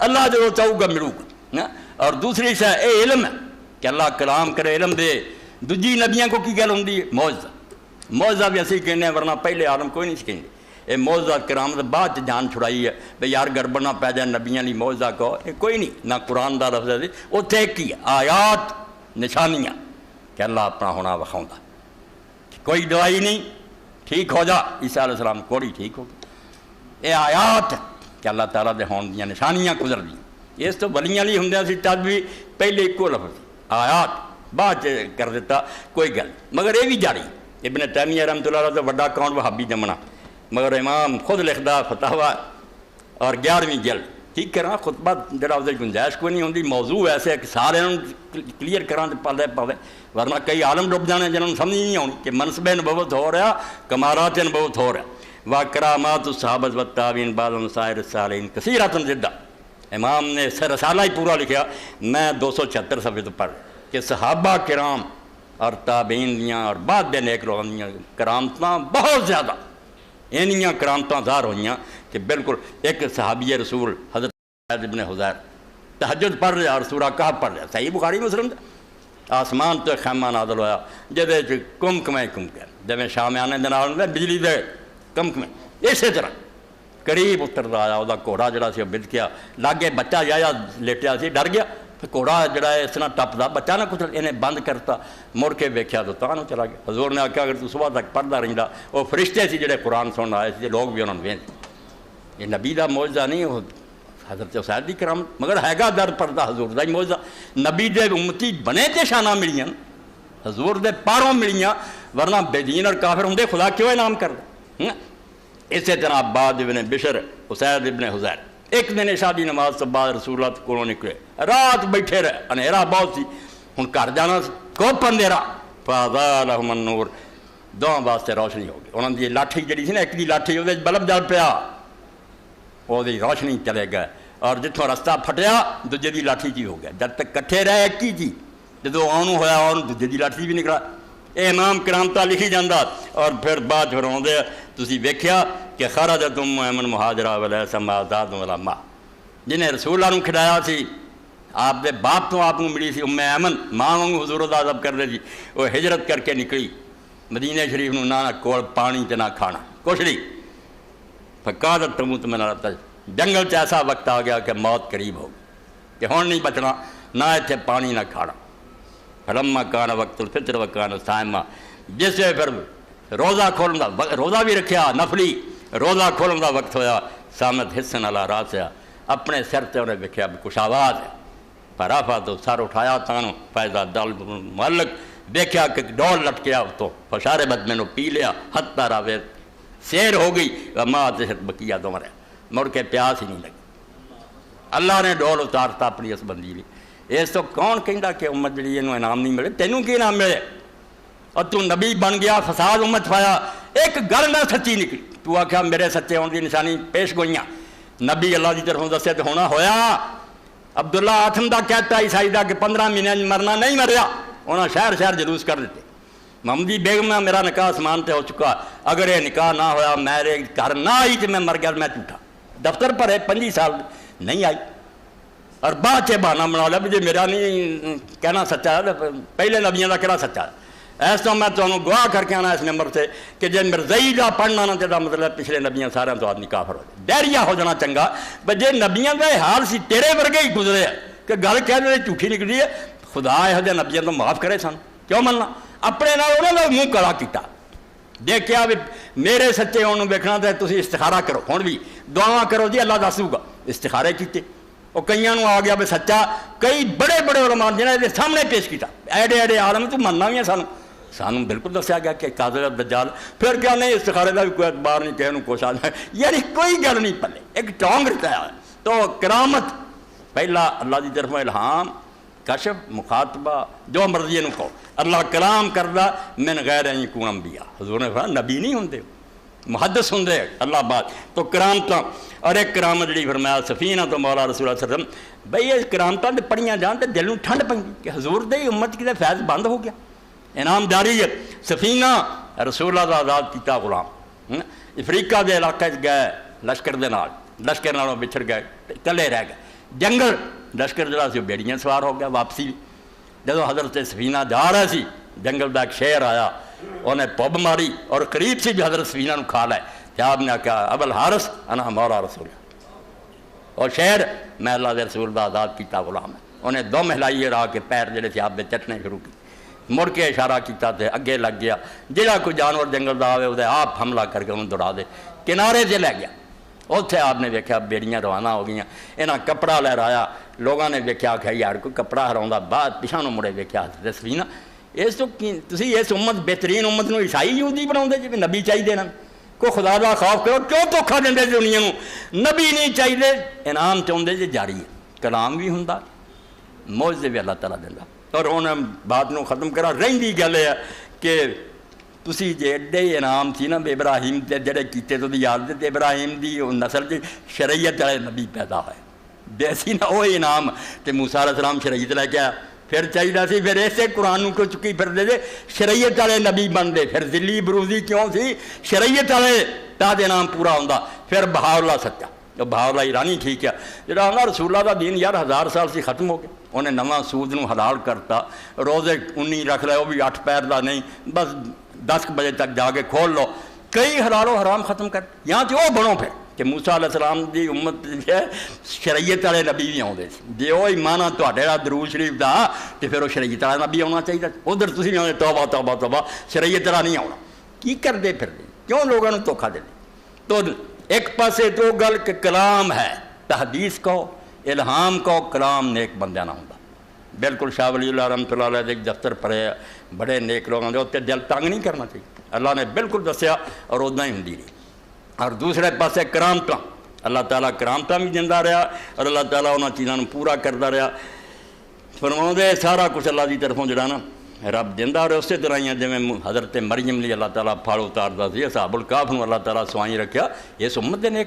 اللہ جو چاہو گا ملو گا. اور دوسری شے اے علم ہے کہ اللہ کلام کرے علم دے. دوجی نبیاں کو کی گل ہوندی ہے معجزہ. معجزہ بھی اسی کہنے ہیں ورنہ پہلے عالم کوئی نہیں سکھیں گے. یہ معجزہ کرامت بعد جان چھڑائی ہے بھئی یار گڑبڑ نہ پی جائے نبیاں لی معجزہ کہو یہ کوئی نہیں. نہ قرآن دا لفظ ہے اتنے ایک ہی آیات نشانیاں کہ اللہ اپنا ہونا وکھاؤں. کوئی دوائی نہیں ٹھیک ہو جا. عیسیٰ علیہ السلام کوڑی ٹھیک ہو گئی. یہ آیات کہ اللہ تعالیٰ دے ہون دیاں نشانیاں گزر دیاں. اس تو ولیاں لی ہوں سی تد بھی پہلے ایکو لفظ آیات بعد کر دیتا کوئی گل. مگر یہ بھی جاری ابن تیمیہ رحمۃ اللہ علیہ تو وڈا کون وہابی جمنا مگر امام خود لکھدا فتاوا اور 11ویں جلد ٹھیک کرا خطبہ جڑا اس گنجائش کوئی نہیں ہوندی. موضوع ایسے کہ سارے کلیئر کراں پلے پاوے ورنہ کئی عالم ڈب جانے جنہوں سمجھ نہیں آنی کہ منصب نبوت ہو رہا کمالات نبوت ہو رہا. وَكَرَامَاتُ الصَّحَابَةِ وَالتَّابِعِينَ بَعْدَهُمْ سَائِرِ الصَّالِحِينَ كَثِيرَةٌ جِدًّا. امام نے رسالہ ہی پورا لکھا. میں 276 صفحے تو پڑھ کہ صحابہ کرام اور تابعین دیاں اور بعد دے نیک لوگوں دیاں کرامتاں بہت زیادہ اینیاں کرامتاں ظاہر ہوئیاں کہ بالکل. ایک صحابی رسول حضرت سعید ابن حضیر تہجد پڑھ رہا اور سورہ کہف پڑھ رہا. صحیح بخاری مسلم آسمان تو خیمہ نازل ہویا جہدے کمکمے کمکے جویں شامیانے دے نال بجلی دے کمکمے اسی طرح قریب اتردا آیا. وہ گھوڑا جڑا سی بج گیا لاگے بچہ یا لیٹیا سی ڈر گیا. گھوڑا جڑا ہے اس طرح ٹپدا بچہ نہ کچھ انہیں بند کرتا مڑ کے ویکھیا تو تاں چلا گیا. حضور نے آخیا اگر تو صبح تک پڑھدا رہندا. وہ فرشتے سی جڑے قرآن سنن آئے سی لوگ بھی انہوں نے ویندے. یہ نبی دا معجزہ نہیں وہ حضرت حسین دی کرامت مگر ہے گا در پردہ حضور دا ہی معجزہ. نبی دے امتی بنے تے شانہ ملیاں حضور دے پاروں ملیاں ورنہ بے دین اور کافر ہوں دے خدا کیوں انعام کر دے. اسی طرح عباد ابن بشر حسین ابن حضیر ایک دن عشاء دی نماز تو بعد رسول اللہ کو نکلے رات بیٹھے رہے اندھیرا بہت سی ہن گھر جانا کوپ اندھیرا فَأَضَاءَ النُّورُ دونوں واسطے روشنی ہو گئی. انہوں نے لاٹھی جڑی سی نا ایک دی لاٹھی وہ بلب جل پیا وہ روشنی چلے گئے اور جتوں رستہ پھٹیا دوجے دی لاٹھی کی ہو گیا. جب تک کٹھے رہے ایک ہی تھی جدو آنوں ہویا اور دوجے دی لاٹھی بھی نکلا. اے امام کرامتا لکھی جاندہ اور پھر بعد پھر آدھے تسی ویکھیا کہ خرجت ام ایمن مہاجرہ ولیس ما زاد ولا ما جنہیں رسول اللہ کھڑایا سی آپ دے باپ تو آپ کو ملی سی ام ایمن ماں وانگو حضور دا عذاب کر دے جی. وہ ہجرت کر کے نکلی مدینہ شریف نو نہ کول پانی تے نہ کھانا کچھ نہیں. فقادت تموت من العطش جنگل چ ایسا وقت آ گیا کہ موت قریب ہو کہ ہون نہیں بچنا نہ اتنے پانی نہ کھانا. فلما کان وقت الفطر وکان صائما جس ویلے پھر روزہ کھولن دا روزہ بھی رکھیا نفلی روزہ کھولن دا وقت ہویا سامت حسن علی راسیا اپنے سر تے انہیں ویکھیا کچھ آواز ہے. فرافا تو سر اٹھایا تانوں فیضا دل معلق دیکھیا کہ ڈول لٹکیا تو فشاربت میں نو پی لیا حتی راوے سیر ہو گئی وما تشت بقیہ تو مرے مڑ کے پیاس ہی نہیں لگی. اللہ نے ڈول اتارتا اپنی اس بندی لی. اس تو کون کہندا کہ امت جڑی انہوں انعام نہیں ملے تینوں کی انعام ملے اور تو نبی بن گیا فساد امت پایا. ایک گل نہ سچی نکلی تو آخیا میرے سچے ہونے کی نشانی پیش گوئیاں نبی اللہ کی طرفوں دسے تو ہونا ہویا. عبداللہ آتھم دا کہتا عیسائی دا کہ 15 مہینے مرنا نہیں مریا. انہاں شہر شہر جلوس کر دیتے. محمدی بیگم میں میرا نکاح آسمان تے ہو چکا اگر یہ نکاح نہ ہویا میرے گھر نہ آئی تو میں مر گیا میں جھوٹا. دفتر پر ہے 25 سال نہیں آئی اور بعد سے بہانہ بنا لیا بھی میرا نہیں کہنا سچا ہے پہلے نبیوں کا کہنا سچا ہے. ایسا میں تمہیں گواہ کر کے آنا اس نمبر سے کہ جی مرزئی کا پڑھنا نہ چاہتا مطلب پچھلے نبیاں سارے تو آدمی کافر ہو جائے ڈیریا ہو جانا چنگا. بھائی جی نبیاں کا حال سی تیرے ورگے ہی گزرے کہ گل کہہ دے جھوٹھی نکلی ہے خدا یہ نبیاں تو معاف کرے سن کیوں مننا. اپنے نال انہوں نے منہ کڑا کیتا دیکھا بھی میرے سچے ہونے ویکھنا تو تسی استخارہ کرو ہوں بھی دعا کرو جی اللہ دس دوگا. استخارے کیتے وہ کئیاں نو آ گیا بھی سچا کئی بڑے بڑے علماء جنہیں یہ سامنے پیش کیتا ایڈے ایڈے عالم تو مننا بھی ہے سانوں بالکل دسیا گیا کہ کاذب دجال. پھر کیا نہیں استخارے کا بھی کوئی اعتبار نہیں کہنے کو آ جائے یعنی کوئی گل نہیں پلے ایک ٹونگ رہتا ہے. تو کرامت پہلا اللہ کی طرف الہام کشف مخاطبہ جو مرضی انہوں کہو اللہ کلام کردہ من غیر ان یکون انبیاء. حضور نے فرمایا نبی نہیں ہوندے محدث ہوندے اللہ بات. تو کرامتاں اور ایک کرامت جڑی فرمایا سفینہ تو مولا رسول اللہ صلی اللہ علیہ وسلم بھئی یہ کرامتاں تے پڑھیاں جان تے دل نوں ٹھنڈ پیندی کہ حضور دے امت کی فیض بند ہو گیا انعام جاری ہے. سفینہ رسول اللہ دا آزاد کیتا غلام افریقہ دے علاقے گئے لشکر دے نال لشکر نالوں بچھڑ گئے کلے رہ گئے جنگل لشکر جڑا سی بیڑیاں سوار ہو گیا واپسی جدو حضرت سفینہ جا رہا سی جنگل دا ایک شیر آیا انہیں پب ماری اور قریب سے جو حضرت سفینہ نو کھا لائے تو آپ نے کہا ابو الحارث انا مولا رسول اور شیر میں اللہ دے رسول دا آزاد کیتا غلام ہے انہیں دم ہلائی را کے پیر جڑے تھے آپ دے چٹنے شروع کی مڑ کے اشارہ کیتا تے اگے لگ گیا جہاں کوئی جانور جنگل دا آوے وہ آپ حملہ کر کے انہوں دوڑا دے کنارے سے لے گیا اتنے آپ نے ویکھیا بیڑیاں روانہ ہو گئی انہاں کپڑا لہرایا لوگوں نے ویکھیا کہ یار کوئی کپڑا ہراؤں بعد پیچھا نو مڑے ویکھیا حضرت سفینہ اس تو تسی اس امت بہترین امت نو عیسائی یہودی بناؤں دے جی نبی چاہیے نا کوئی خدا دا خوف کرو کیوں دھوکھا دیں دنیا نو نبی نہیں چاہیے انعام چاہتے جی جاری ہے کلام بھی ہوں معجزے بھی اللہ تعالیٰ دینا اور انہیں بات نو ختم کرا رہی گل ہے کہ تسی جے ایڈے انعام تھی نا ابراہیم تے جڑے کیتے تو دی یاد دے ابراہیم دی نسل دی شریعت والے نبی پیدا ہوئے بیسی نا وہ انعام تے موسیٰ علیہ السلام شریعت لے کے آیا پھر چاہیے سی پھر ایسے قرآن کو چکی پھر دے دے شریعت والے نبی بن دے پھر ذلی بروزی کیوں سی شریعت والے تاج انعام پورا ہوندا پھر بہار اللہ سچا تو بہار اللہ ایرانی ٹھیک ہے جڑا ہوں رسول اللہ دا دین یار 1000 سال سے ختم ہو گیا انہیں نواں سود نو حلال کرتا روزے 19 رکھ لے وہ بھی 8 پیر دا نہیں بس 10 بجے تک جا کے کھول لو کئی حلال و حرام ختم کر یہاں تے وہ بنو پھر کہ موسیٰ علیہ السلام دی امت ہے شریعت والے نبی بھی آتے جی وہ ایمان تھوڑے درود شریف دا تو پھر وہ شریعت والا نبی آنا چاہیے ادھر تھی آنے توبہ توبہ توبہ شریعت والا نہیں آنا کی کرتے پھر کیوں لوگوں نے دھوکھا دے تو ایک پاسے تو گل کہ کلام ہے تحدیث کو الہام کو کلام نیک بندہ نہ ہوتا بالکل شاہ ولی اللہ رحمۃ اللہ علیہ ایک دفتر پڑھے بڑے نیک لوگوں کے اتنے دل تنگ نہیں کرنا چاہیے اللہ نے بالکل دسیا اور ادنا ہی ہوں رہی اور دوسرے پاسے کرامت اللہ تعالیٰ کرامت بھی دینا رہا اور اللہ تعالیٰ انہوں چیزوں پورا کرتا رہا فرماؤں دے سارا کچھ اللہ کی طرفوں جڑا نا رب دینا رہا اسی طرح ہی جی حضرت مریم لی اللہ تعالیٰ پھل اتارتا سی اصحاب الکہف نو اللہ تعالیٰ سوائی رکھیا اس امت دے نیک